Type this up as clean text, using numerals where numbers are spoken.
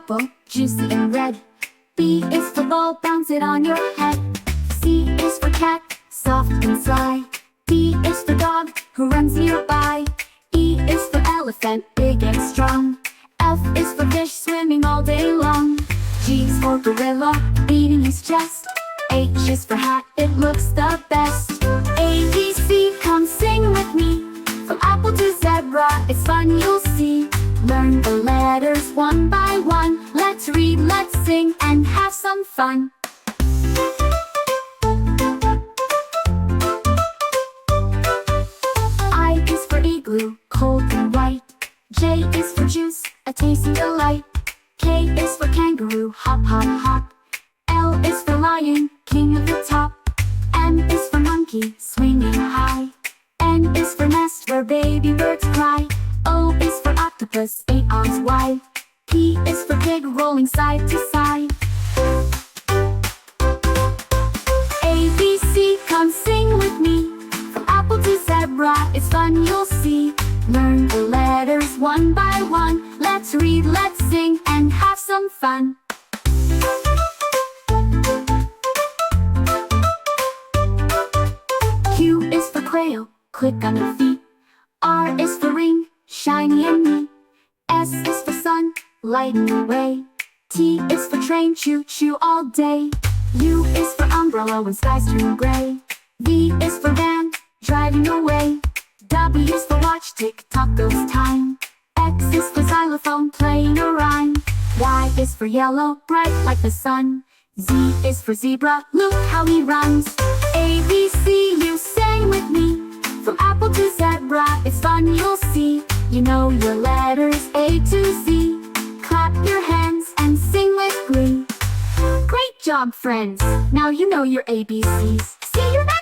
apple, juicy and red. B is for ball, bounce it on your head. C is for cat, soft and sly. D is for dog, who runs nearby. E is for elephant, big and strong. F is for fish, swimming all day long. G is for gorilla, beating his chest. H is for hat, it looks the best. A, B, C, come sing with me. From apple to zebra, it's fun you'll see. Learn the letters one by one. Let's read, let's sing, and have some fun. I is for igloo, cold and white. J is for juice, a tasty delight. K is for kangaroo, hop, hop, hop. L is for lion, king of the top. M is for monkey, swinging high. N is for nest, where baby birds cry. O is for octopus, 8 arms wide. P is for pig, rolling side to side. A, B, C, come sing with me. From apple to zebra, it's fun you'll see. Learn the letters one by one. Let's read, let's sing, and have some fun. Q is for quail, quick on your feet. R is for ring, shiny and neat. S is for sun, lighting the way. T is for train, choo-choo all day. U is for umbrella when skies turn gray. V is for van, driving away. W is for watch, tick-tock goes time. X is for xylophone, playing a rhyme. Y is for yellow, bright like the sun. Z is for zebra, look how he runs. A, B, C, you sang with me. From apple to zebra, it's fun you'll see. You know your letters A to Z. Clap your hands and sing with glee. Great job, friends! Now you know your ABCs. See you next time!